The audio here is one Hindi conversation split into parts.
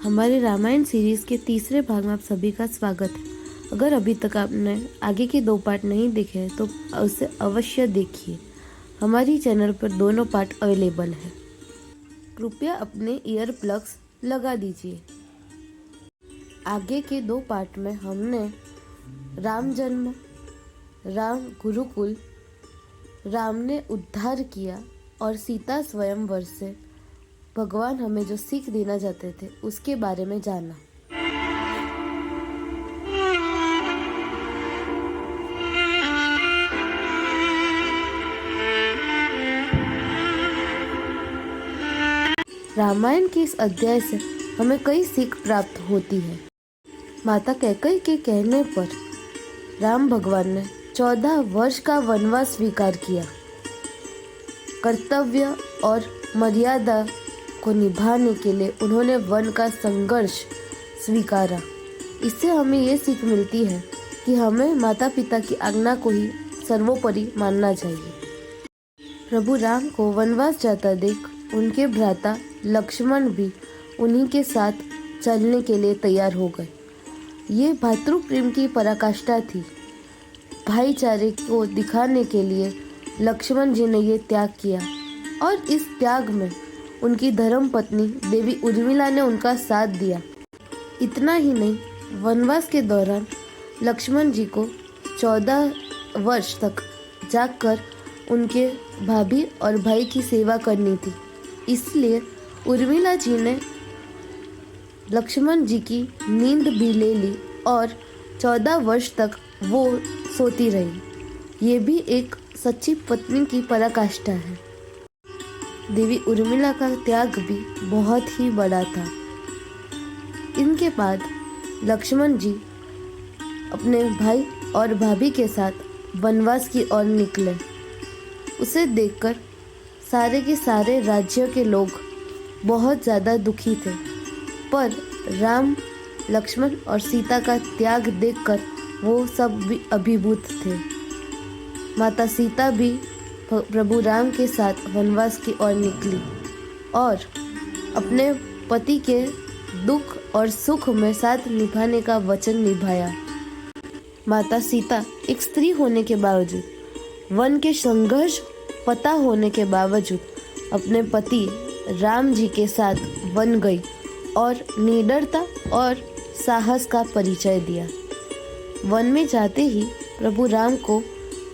हमारे रामायण सीरीज के तीसरे भाग में आप सभी का स्वागत है। अगर अभी तक आपने आगे के 2 पार्ट नहीं देखे हैं तो उसे अवश्य देखिए। हमारी चैनल पर दोनों पार्ट अवेलेबल है। कृपया अपने ईयर प्लग्स लगा दीजिए। आगे के 2 पार्ट में हमने राम जन्म, राम गुरुकुल, राम ने उद्धार किया और सीता स्वयंवर से भगवान हमें जो सीख देना चाहते थे उसके बारे में जाना। रामायण के इस अध्याय से हमें कई सीख प्राप्त होती है। माता कैकेयी के कहने पर राम भगवान ने 14 वर्ष का वनवास स्वीकार किया। कर्तव्य और मर्यादा को निभाने के लिए उन्होंने वन का संघर्ष स्वीकारा। इससे हमें ये सीख मिलती है कि हमें माता पिता की आज्ञा को ही सर्वोपरि मानना चाहिए। प्रभु राम को वनवास जाता देख उनके भ्राता लक्ष्मण भी उन्हीं के साथ चलने के लिए तैयार हो गए। ये भातृ प्रेम की पराकाष्ठा थी। भाईचारे को दिखाने के लिए लक्ष्मण जी ने ये त्याग किया और इस त्याग में उनकी धर्म पत्नी देवी उर्मिला ने उनका साथ दिया। इतना ही नहीं, वनवास के दौरान लक्ष्मण जी को 14 वर्ष तक जाकर उनके भाभी और भाई की सेवा करनी थी। इसलिए उर्मिला जी ने लक्ष्मण जी की नींद भी ले ली और 14 वर्ष तक वो सोती रही। ये भी एक सच्ची पत्नी की पराकाष्ठा है। देवी उर्मिला का त्याग भी बहुत ही बड़ा था। इनके बाद लक्ष्मण जी अपने भाई और भाभी के साथ वनवास की ओर निकले। उसे देखकर सारे के सारे राज्य के लोग बहुत ज़्यादा दुखी थे, पर राम, लक्ष्मण और सीता का त्याग देखकर वो सब भी अभिभूत थे। माता सीता भी प्रभु राम के साथ वनवास की ओर निकली और अपने पति के दुख और सुख में साथ निभाने का वचन निभाया। माता सीता एक स्त्री होने के बावजूद, वन के संघर्ष पता होने के बावजूद अपने पति राम जी के साथ वन गई और निडरता और साहस का परिचय दिया। वन में जाते ही प्रभु राम को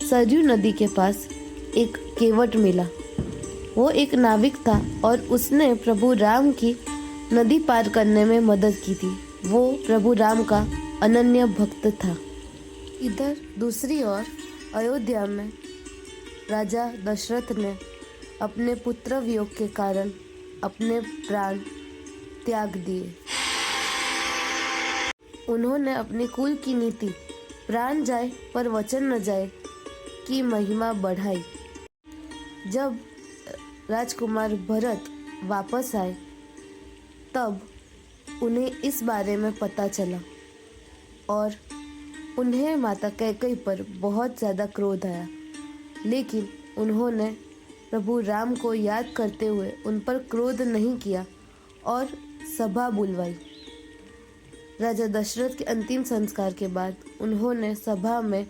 सरयू नदी के पास एक केवट मिला। वो एक नाविक था और उसने प्रभु राम की नदी पार करने में मदद की थी। वो प्रभु राम का अनन्य भक्त था। इधर दूसरी ओर अयोध्या में राजा दशरथ ने अपने पुत्र वियोग के कारण अपने प्राण त्याग दिए। उन्होंने अपने कुल की नीति प्राण जाए पर वचन न जाए की महिमा बढ़ाई। जब राजकुमार भरत वापस आए तब उन्हें इस बारे में पता चला और उन्हें माता कैकेयी पर बहुत ज़्यादा क्रोध आया, लेकिन उन्होंने प्रभु राम को याद करते हुए उन पर क्रोध नहीं किया और सभा बुलवाई। राजा दशरथ के अंतिम संस्कार के बाद उन्होंने सभा में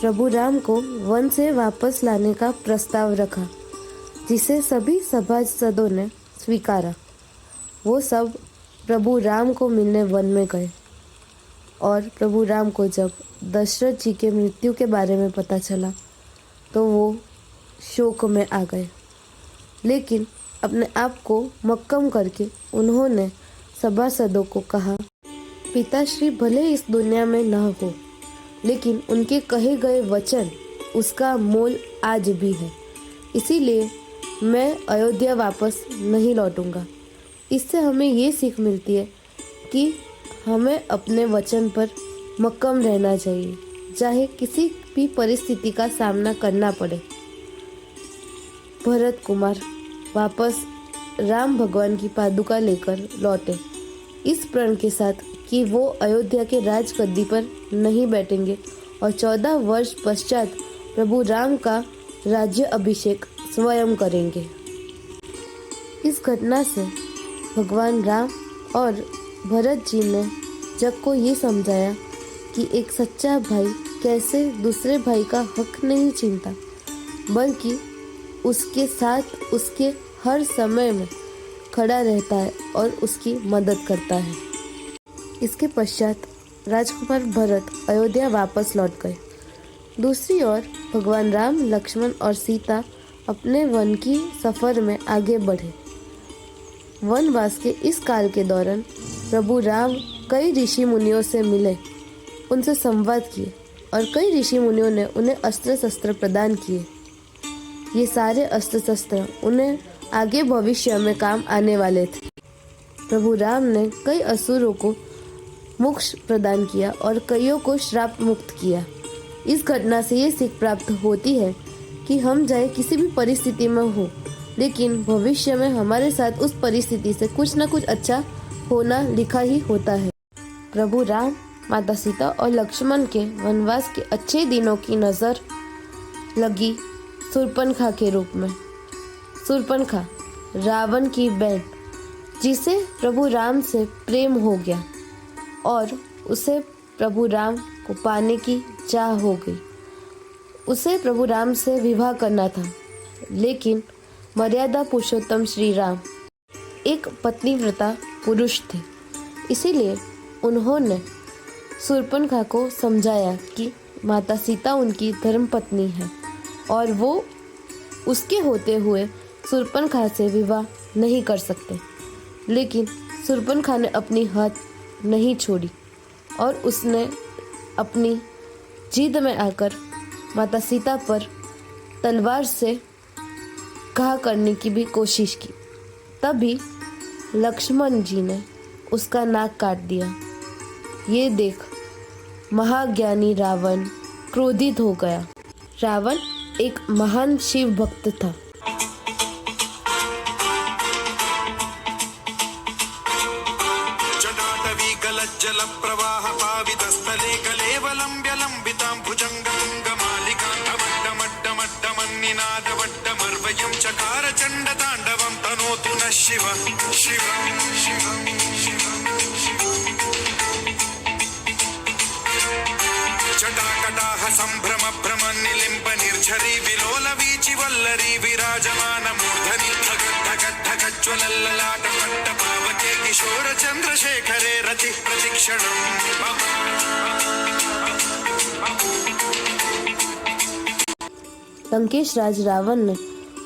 प्रभु राम को वन से वापस लाने का प्रस्ताव रखा, जिसे सभी सभासदों ने स्वीकारा। वो सब प्रभु राम को मिलने वन में गए और प्रभु राम को जब दशरथ जी के मृत्यु के बारे में पता चला तो वो शोक में आ गए, लेकिन अपने आप को मक्कम करके उन्होंने सभासदों को कहा, पिताश्री भले इस दुनिया में न हो, लेकिन उनके कहे गए वचन उसका मोल आज भी है। इसीलिए मैं अयोध्या वापस नहीं लौटूंगा। इससे हमें ये सीख मिलती है कि हमें अपने वचन पर मक्कम रहना चाहिए, चाहे किसी भी परिस्थिति का सामना करना पड़े। भरत कुमार वापस राम भगवान की पादुका लेकर लौटे, इस प्रण के साथ कि वो अयोध्या के राजगद्दी पर नहीं बैठेंगे और 14 वर्ष पश्चात प्रभु राम का राज्य अभिषेक स्वयं करेंगे। इस घटना से भगवान राम और भरत जी ने जग को ये समझाया कि एक सच्चा भाई कैसे दूसरे भाई का हक नहीं छीनता, बल्कि उसके साथ उसके हर समय में खड़ा रहता है और उसकी मदद करता है। इसके पश्चात राजकुमार भरत अयोध्या वापस लौट गए। दूसरी ओर भगवान राम, लक्ष्मण और सीता अपने वन की सफर में आगे बढ़े। वनवास के इस काल के दौरान प्रभु राम कई ऋषि मुनियों से मिले, उनसे संवाद किए और कई ऋषि मुनियों ने उन्हें अस्त्र शस्त्र प्रदान किए। ये सारे अस्त्र शस्त्र उन्हें आगे भविष्य में काम आने वाले थे। प्रभु राम ने कई असुरों को मोक्ष प्रदान किया और कईयों को श्राप मुक्त किया। इस घटना से ये सीख प्राप्त होती है कि हम चाहे किसी भी परिस्थिति में हो, लेकिन भविष्य में हमारे साथ उस परिस्थिति से कुछ न कुछ अच्छा होना लिखा ही होता है। प्रभु राम, माता सीता और लक्ष्मण के वनवास के अच्छे दिनों की नज़र लगी शूर्पणखा के रूप में। शूर्पणखा रावण की बहन, जिसे प्रभु राम से प्रेम हो गया और उसे प्रभु राम को पाने की चाह हो गई। उसे प्रभु राम से विवाह करना था, लेकिन मर्यादा पुरुषोत्तम श्री राम एक पत्नीव्रता पुरुष थे। इसीलिए उन्होंने शूर्पणखा को समझाया कि माता सीता उनकी धर्मपत्नी है और वो उसके होते हुए शूर्पणखा से विवाह नहीं कर सकते। लेकिन शूर्पणखा ने अपनी हाथ नहीं छोड़ी और उसने अपनी जिद में आकर माता सीता पर तलवार से घाव करने की भी कोशिश की। तभी लक्ष्मण जी ने उसका नाक काट दिया। ये देख महाज्ञानी रावण क्रोधित हो गया। रावण एक महान शिव भक्त था। जल प्रवाह पावितस्थले कलेवलंब्य लंबितां भुजंगमूर्धनिनादवड्डमर्वयं चकार चण्डताण्डवं तनोतु नः शिवं शिवं शिवं शिवं जटाकटाह सम्भ्रम भ्रम निलिम्ब निर्झरी विलोल वीचि वल्लरी विराजमान मूर्धनि धगद्धगद्धगज्ज्वलल्ललाट पट्टपावके किशोर चन्द्रशेखरे रति प्रतिक्षणं लंकेश राज रावण ने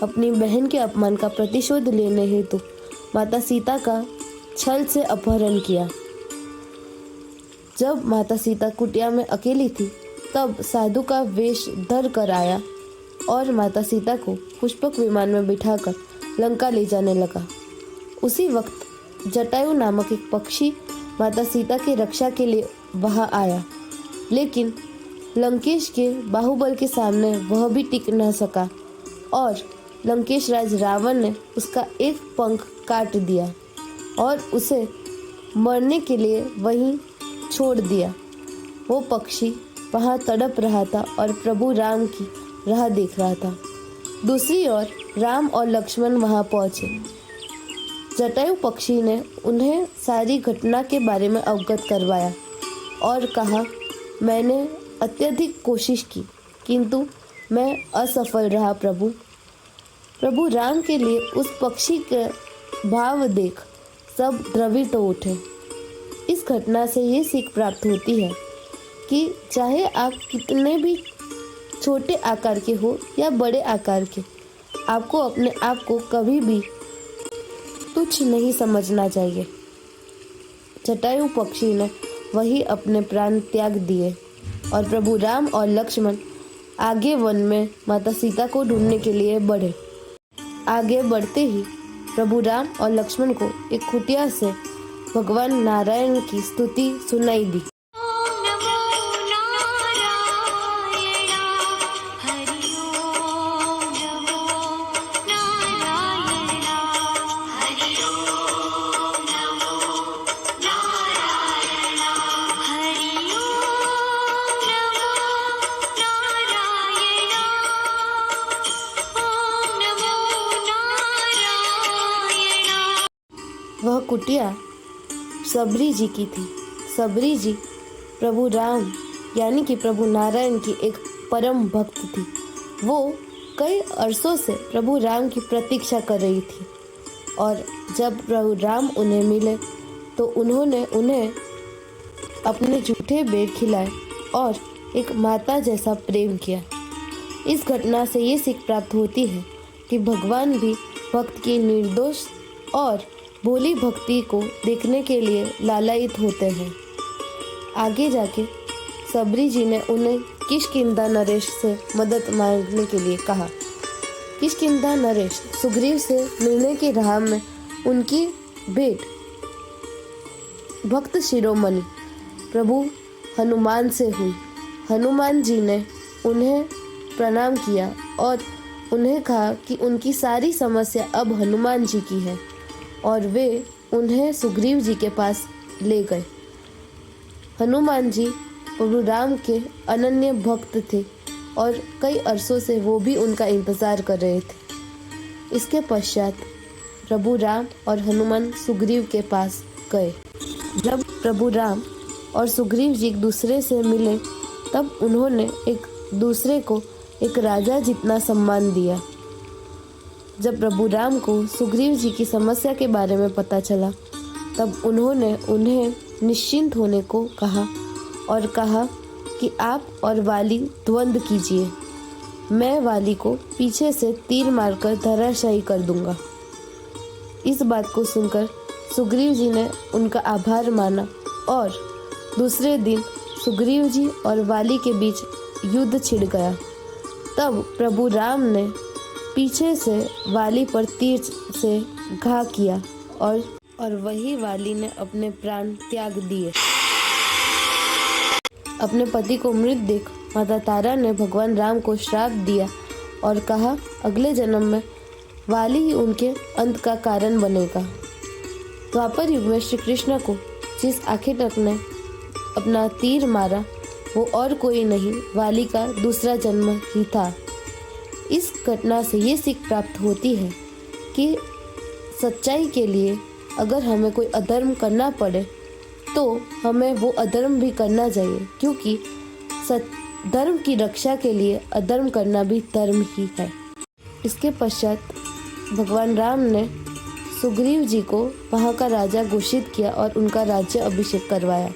अपनी बहन के अपमान का प्रतिशोध लेने हेतु माता सीता का छल से अपहरण किया। जब माता सीता कुटिया में अकेली थी, तब साधु का वेश धर कर आया और माता सीता को पुष्पक विमान में बिठाकर लंका ले जाने लगा। उसी वक्त जटायु नामक एक पक्षी माता सीता की रक्षा के लिए वहां आया, लेकिन लंकेश के बाहुबल के सामने वह भी टिक न सका और लंकेश राज रावण ने उसका एक पंख काट दिया और उसे मरने के लिए वहीं छोड़ दिया। वो पक्षी वहां तड़प रहा था और प्रभु राम की राह देख रहा था। दूसरी ओर राम और लक्ष्मण वहां पहुंचे। जटायु पक्षी ने उन्हें सारी घटना के बारे में अवगत करवाया और कहा, मैंने अत्यधिक कोशिश की किंतु मैं असफल रहा प्रभु। प्रभु राम के लिए उस पक्षी के भाव देख सब द्रवित हो उठे। इस घटना से ये सीख प्राप्त होती है कि चाहे आप कितने भी छोटे आकार के हो या बड़े आकार के, आपको अपने आप को कभी भी तुच्छ नहीं समझना चाहिए। जटायु पक्षी ने वही अपने प्राण त्याग दिए और प्रभु राम और लक्ष्मण आगे वन में माता सीता को ढूंढने के लिए बढ़े। आगे बढ़ते ही प्रभु राम और लक्ष्मण को एक कुटिया से भगवान नारायण की स्तुति सुनाई दी। वह कुटिया सबरी जी की थी। सबरी जी प्रभु राम यानी कि प्रभु नारायण की एक परम भक्त थी। वो कई अरसों से प्रभु राम की प्रतीक्षा कर रही थी और जब प्रभु राम उन्हें मिले तो उन्होंने उन्हें अपने झूठे बेर खिलाए और एक माता जैसा प्रेम किया। इस घटना से ये सीख प्राप्त होती है कि भगवान भी भक्त की निर्दोष और भोली भक्ति को देखने के लिए लालायित होते हैं। आगे जाके सबरी जी ने उन्हें किष्किंधा नरेश से मदद मांगने के लिए कहा। किष्किंधा नरेश सुग्रीव से मिलने की राह में उनकी भेंट भक्त शिरोमणि प्रभु हनुमान से हुई। हनुमान जी ने उन्हें प्रणाम किया और उन्हें कहा कि उनकी सारी समस्या अब हनुमान जी की है और वे उन्हें सुग्रीव जी के पास ले गए। हनुमान जी प्रभु राम के अनन्य भक्त थे और कई अरसों से वो भी उनका इंतज़ार कर रहे थे। इसके पश्चात प्रभु राम और हनुमान सुग्रीव के पास गए। जब प्रभु राम और सुग्रीव जी एक दूसरे से मिले तब उन्होंने एक दूसरे को एक राजा जितना सम्मान दिया। जब प्रभु राम को सुग्रीव जी की समस्या के बारे में पता चला तब उन्होंने उन्हें निश्चिंत होने को कहा और कहा कि आप और वाली द्वंद्व कीजिए, मैं वाली को पीछे से तीर मारकर धराशायी कर दूंगा। इस बात को सुनकर सुग्रीव जी ने उनका आभार माना और दूसरे दिन सुग्रीव जी और वाली के बीच युद्ध छिड़ गया। तब प्रभु राम ने पीछे से वाली पर तीर से घाव किया और वही वाली ने अपने प्राण त्याग दिए। अपने पति को मृत देख माता तारा ने भगवान राम को श्राप दिया और कहा अगले जन्म में वाली ही उनके अंत का कारण बनेगा। द्वापर युग में श्री कृष्ण को जिस आखिरतक ने अपना तीर मारा वो और कोई नहीं वाली का दूसरा जन्म ही था। इस घटना से ये सीख प्राप्त होती है कि सच्चाई के लिए अगर हमें कोई अधर्म करना पड़े तो हमें वो अधर्म भी करना चाहिए, क्योंकि धर्म की रक्षा के लिए अधर्म करना भी धर्म ही है। इसके पश्चात भगवान राम ने सुग्रीव जी को वहाँ का राजा घोषित किया और उनका राज्य अभिषेक करवाया।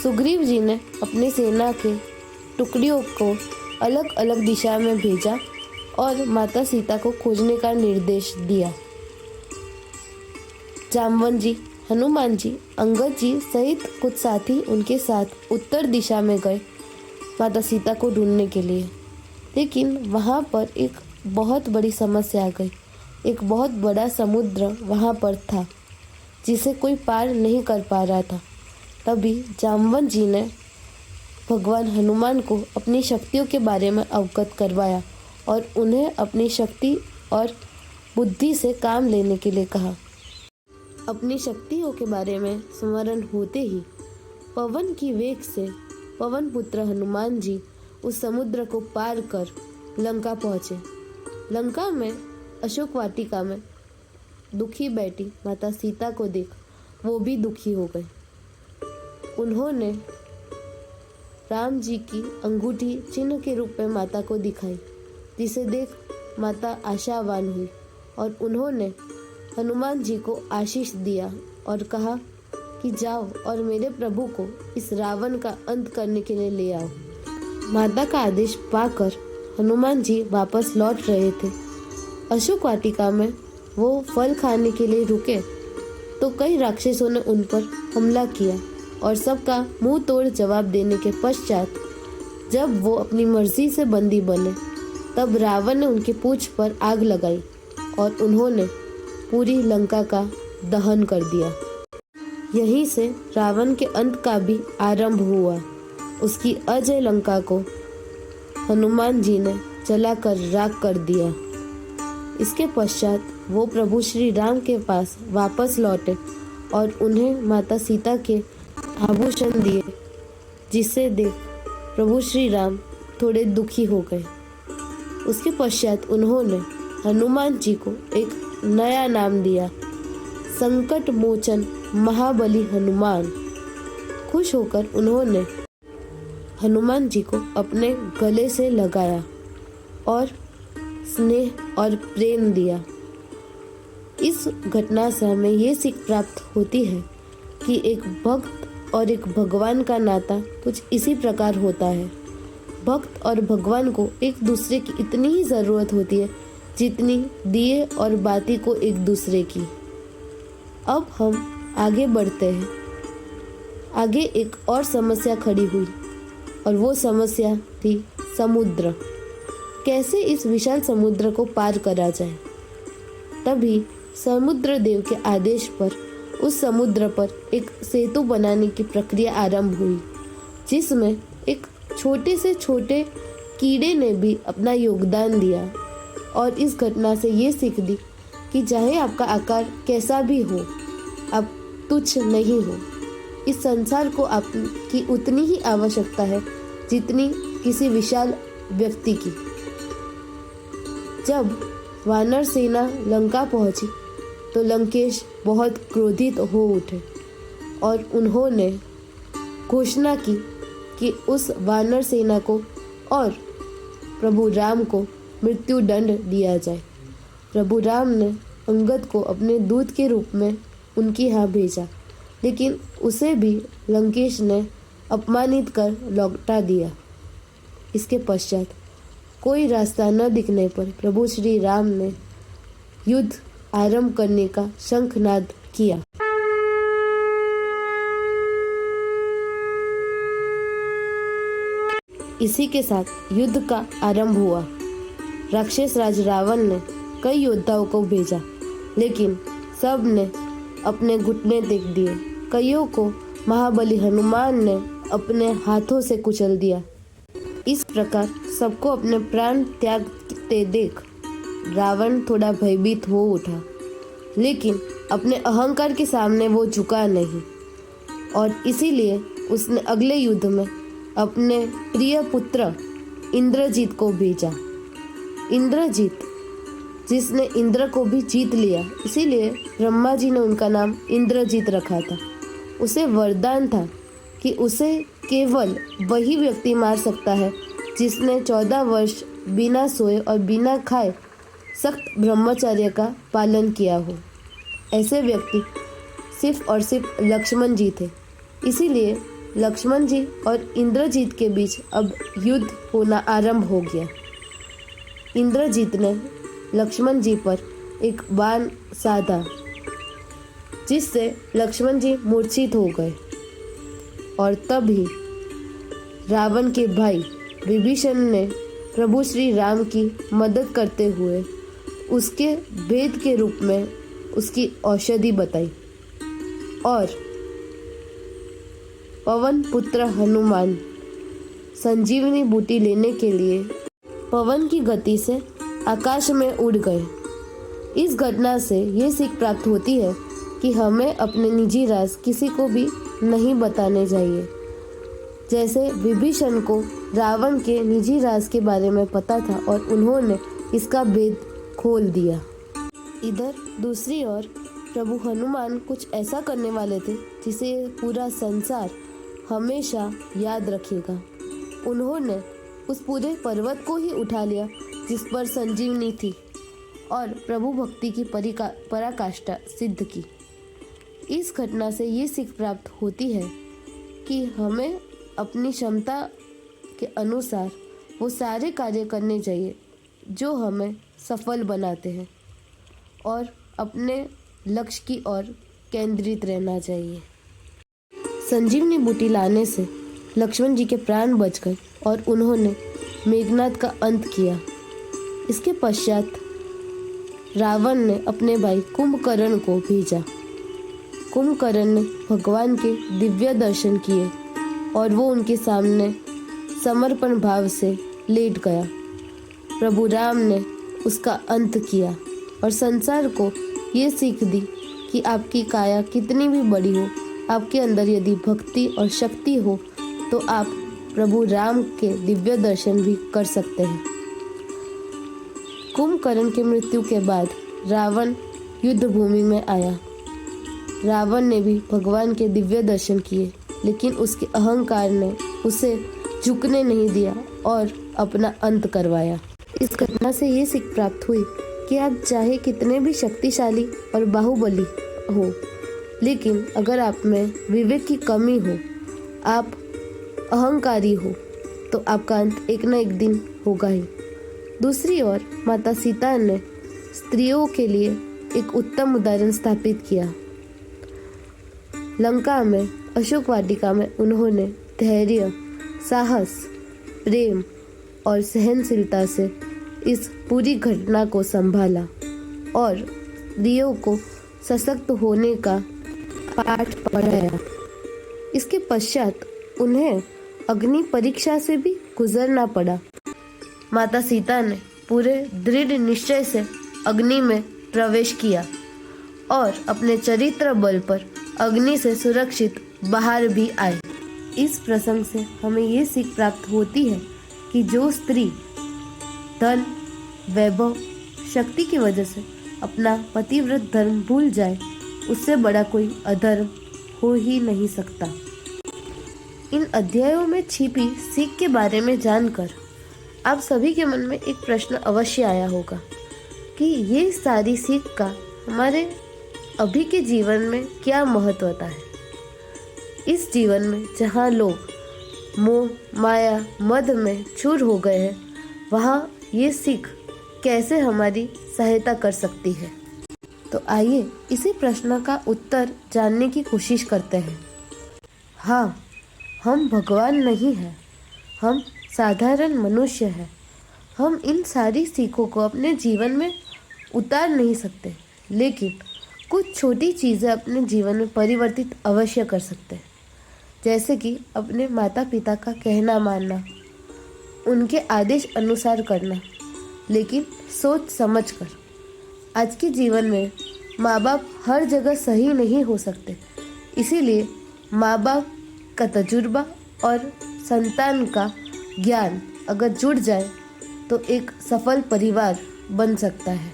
सुग्रीव जी ने अपनी सेना के टुकड़ियों को अलग अलग दिशा में भेजा और माता सीता को खोजने का निर्देश दिया। जामवन जी, हनुमान जी, अंगद जी सहित कुछ साथी उनके साथ उत्तर दिशा में गए माता सीता को ढूंढने के लिए। लेकिन वहाँ पर एक बहुत बड़ी समस्या आ गई। एक बहुत बड़ा समुद्र वहाँ पर था जिसे कोई पार नहीं कर पा रहा था। तभी जामवन जी ने भगवान हनुमान को अपनी शक्तियों के बारे में अवगत करवाया और उन्हें अपनी शक्ति और बुद्धि से काम लेने के लिए कहा। अपनी शक्तियों के बारे में स्मरण होते ही पवन की वेग से पवन पुत्र हनुमान जी उस समुद्र को पार कर लंका पहुँचे। लंका में अशोक वाटिका में दुखी बैठी माता सीता को देख वो भी दुखी हो गए। उन्होंने राम जी की अंगूठी चिन्ह के रूप में माता को दिखाई, जिसे देख माता आशावान हुई और उन्होंने हनुमान जी को आशीष दिया और कहा कि जाओ और मेरे प्रभु को इस रावण का अंत करने के लिए ले आओ। माता का आदेश पाकर हनुमान जी वापस लौट रहे थे। अशोक वाटिका में वो फल खाने के लिए रुके तो कई राक्षसों ने उन पर हमला किया और सबका मुंह तोड़ जवाब देने के पश्चात जब वो अपनी मर्जी से बंदी बने तब रावण ने उनकी पूंछ पर आग लगाई और उन्होंने पूरी लंका का दहन कर दिया। यहीं से रावण के अंत का भी आरंभ हुआ। उसकी अजय लंका को हनुमान जी ने जलाकर राख कर दिया। इसके पश्चात वो प्रभु श्री राम के पास वापस लौटे और उन्हें माता सीता के आभूषण दिए, जिसे देख प्रभु श्री राम थोड़े दुखी हो गए। उसके पश्चात उन्होंने हनुमान जी को एक नया नाम दिया, संकट मोचन महाबली हनुमान। खुश होकर उन्होंने हनुमान जी को अपने गले से लगाया और स्नेह और प्रेम दिया। इस घटना से हमें ये सीख प्राप्त होती है कि एक भक्त और एक भगवान का नाता कुछ इसी प्रकार होता है। भक्त और भगवान को एक दूसरे की इतनी ही ज़रूरत होती है जितनी दिए और बाती को एक दूसरे की। अब हम आगे बढ़ते हैं। आगे एक और समस्या खड़ी हुई और वो समस्या थी समुद्र। कैसे इस विशाल समुद्र को पार करा जाए। तभी समुद्र देव के आदेश पर उस समुद्र पर एक सेतु बनाने की प्रक्रिया आरंभ हुई, जिसमें एक छोटे से छोटे कीड़े ने भी अपना योगदान दिया। और इस घटना से ये सीख दी कि चाहे आपका आकार कैसा भी हो, आप तुच्छ नहीं हो। इस संसार को आपकी उतनी ही आवश्यकता है जितनी किसी विशाल व्यक्ति की। जब वानर सेना लंका पहुंची तो लंकेश बहुत क्रोधित हो उठे और उन्होंने घोषणा की कि उस वानर सेना को और प्रभु राम को मृत्यु दंड दिया जाए। प्रभु राम ने अंगद को अपने दूत के रूप में उनके यहाँ भेजा, लेकिन उसे भी लंकेश ने अपमानित कर लौटा दिया। इसके पश्चात कोई रास्ता न दिखने पर प्रभु श्री राम ने युद्ध आरंभ करने का शंखनाद किया। इसी के साथ युद्ध का आरंभ हुआ। राक्षस राज रावण ने कई योद्धाओं को भेजा, लेकिन सब ने अपने घुटने टेक दिए। कईयों को महाबली हनुमान ने अपने हाथों से कुचल दिया। इस प्रकार सबको अपने प्राण त्यागते देख रावण थोड़ा भयभीत हो उठा, लेकिन अपने अहंकार के सामने वो झुका नहीं और इसीलिए उसने अगले युद्ध में अपने प्रिय पुत्र इंद्रजीत को भेजा। इंद्रजीत, जिसने इंद्र को भी जीत लिया, इसीलिए ब्रह्मा जी ने उनका नाम इंद्रजीत रखा था। उसे वरदान था कि उसे केवल वही व्यक्ति मार सकता है जिसने 14 वर्ष बिना सोए और बिना खाए सख्त ब्रह्मचर्य का पालन किया हो। ऐसे व्यक्ति सिर्फ और सिर्फ लक्ष्मण जी थे। इसीलिए लक्ष्मण जी और इंद्रजीत के बीच अब युद्ध होना आरंभ हो गया। इंद्रजीत ने लक्ष्मण जी पर एक बाण साधा, जिससे लक्ष्मण जी मूर्छित हो गए और तभी रावण के भाई विभीषण ने प्रभु श्री राम की मदद करते हुए उसके भेद के रूप में उसकी औषधि बताई और पवन पुत्र हनुमान संजीवनी बूटी लेने के लिए पवन की गति से आकाश में उड़ गए। इस घटना से ये सीख प्राप्त होती है कि हमें अपने निजी राज किसी को भी नहीं बताने चाहिए। जैसे विभीषण को रावण के निजी राज के बारे में पता था और उन्होंने इसका भेद खोल दिया। इधर दूसरी ओर प्रभु हनुमान कुछ ऐसा करने वाले थे जिसे पूरा संसार हमेशा याद रखेगा। उन्होंने उस पूरे पर्वत को ही उठा लिया जिस पर संजीवनी थी और प्रभु भक्ति की पराकाष्ठा सिद्ध की। इस घटना से ये सीख प्राप्त होती है कि हमें अपनी क्षमता के अनुसार वो सारे कार्य करने चाहिए जो हमें सफल बनाते हैं और अपने लक्ष्य की ओर केंद्रित रहना चाहिए। संजीवनी बूटी लाने से लक्ष्मण जी के प्राण बच गए और उन्होंने मेघनाद का अंत किया। इसके पश्चात रावण ने अपने भाई कुंभकर्ण को भेजा। कुंभकर्ण ने भगवान के दिव्य दर्शन किए और वो उनके सामने समर्पण भाव से लेट गया। प्रभु राम ने उसका अंत किया और संसार को ये सीख दी कि आपकी काया कितनी भी बड़ी हो, आपके अंदर यदि भक्ति और शक्ति हो तो आप प्रभु राम के दिव्य दर्शन भी कर सकते हैं। कुंभकर्ण की मृत्यु के बाद रावण युद्ध भूमि में आया। रावण ने भी भगवान के दिव्य दर्शन किए, लेकिन उसके अहंकार ने उसे झुकने नहीं दिया और अपना अंत करवाया। इस घटना से ये सीख प्राप्त हुई कि आप चाहे कितने भी शक्तिशाली और बाहुबली हो, लेकिन अगर आप में विवेक की कमी हो, आप अहंकारी हो, तो आपका अंत एक न एक दिन होगा ही। दूसरी ओर माता सीता ने स्त्रियों के लिए एक उत्तम उदाहरण स्थापित किया। लंका में अशोक वाटिका में उन्होंने धैर्य, साहस, प्रेम और सहनशीलता से इस पूरी घटना को संभाला और स्त्रियों को सशक्त होने का पाठ पढ़ाया। इसके पश्चात उन्हें अग्नि परीक्षा से भी गुजरना पड़ा। माता सीता ने पूरे दृढ़ निश्चय से अग्नि में प्रवेश किया और अपने चरित्र बल पर अग्नि से सुरक्षित बाहर भी आए। इस प्रसंग से हमें ये सीख प्राप्त होती है कि जो स्त्री धन, वैभव, शक्ति की वजह से अपना पतिव्रत धर्म भूल जाए, उससे बड़ा कोई अधर्म हो ही नहीं सकता। इन अध्यायों में छिपी सीख के बारे में जानकर आप सभी के मन में एक प्रश्न अवश्य आया होगा कि ये सारी सीख का हमारे अभी के जीवन में क्या महत्वता है। इस जीवन में जहाँ लोग मोह, माया, मद में चूर हो गए हैं, वहाँ ये सीख कैसे हमारी सहायता कर सकती है। तो आइए इसी प्रश्न का उत्तर जानने की कोशिश करते हैं। हाँ, हम भगवान नहीं हैं, हम साधारण मनुष्य हैं। हम इन सारी सीखों को अपने जीवन में उतार नहीं सकते, लेकिन कुछ छोटी चीज़ें अपने जीवन में परिवर्तित अवश्य कर सकते हैं। जैसे कि अपने माता पिता का कहना मानना, उनके आदेश अनुसार करना, लेकिन सोच समझ कर। आज के जीवन में माँ बाप हर जगह सही नहीं हो सकते, इसीलिए माँ बाप का तजुर्बा और संतान का ज्ञान अगर जुड़ जाए तो एक सफल परिवार बन सकता है।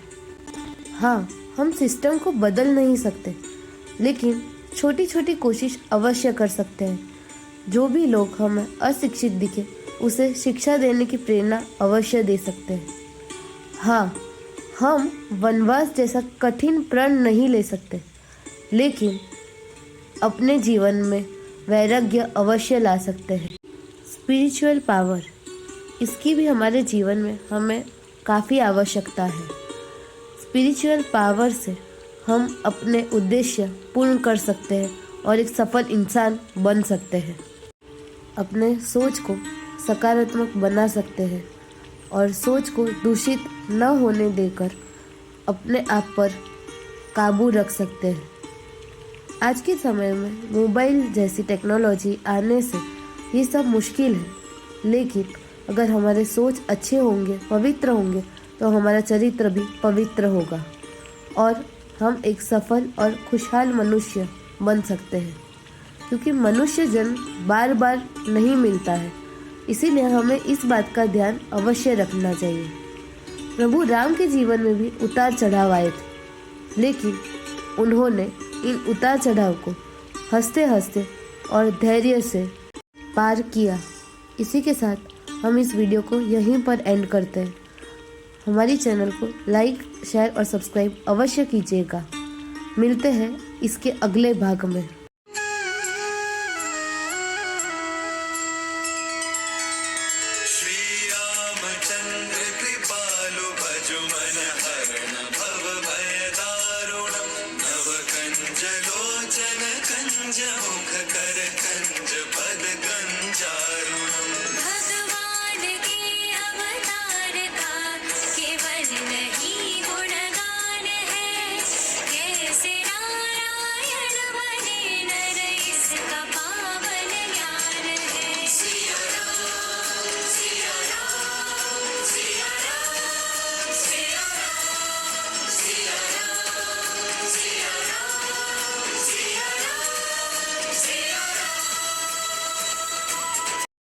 हाँ, हम सिस्टम को बदल नहीं सकते, लेकिन छोटी छोटी कोशिश अवश्य कर सकते हैं। जो भी लोग हमें अशिक्षित दिखे, उसे शिक्षा देने की प्रेरणा अवश्य दे सकते हैं। हाँ, हम वनवास जैसा कठिन प्रण नहीं ले सकते, लेकिन अपने जीवन में वैराग्य अवश्य ला सकते हैं। स्पिरिचुअल पावर, इसकी भी हमारे जीवन में हमें काफ़ी आवश्यकता है। स्पिरिचुअल पावर से हम अपने उद्देश्य पूर्ण कर सकते हैं और एक सफल इंसान बन सकते हैं। अपने सोच को सकारात्मक बना सकते हैं और सोच को दूषित न होने देकर अपने आप पर काबू रख सकते हैं। आज के समय में मोबाइल जैसी टेक्नोलॉजी आने से ये सब मुश्किल है, लेकिन अगर हमारे सोच अच्छे होंगे, पवित्र होंगे, तो हमारा चरित्र भी पवित्र होगा और हम एक सफल और खुशहाल मनुष्य बन सकते हैं। क्योंकि मनुष्य जन्म बार बार नहीं मिलता है, इसीलिए हमें इस बात का ध्यान अवश्य रखना चाहिए। प्रभु राम के जीवन में भी उतार चढ़ाव आए थे, लेकिन उन्होंने इन उतार चढ़ाव को हंसते हंसते और धैर्य से पार किया। इसी के साथ हम इस वीडियो को यहीं पर एंड करते हैं। हमारी चैनल को लाइक, शेयर और सब्सक्राइब अवश्य कीजिएगा। मिलते हैं इसके अगले भाग में। श्री रामचंद्र कृपालु भजु मन हरण भव भय दारुणम नव कंज लोचन कंज मुख कर कंज पद कंजा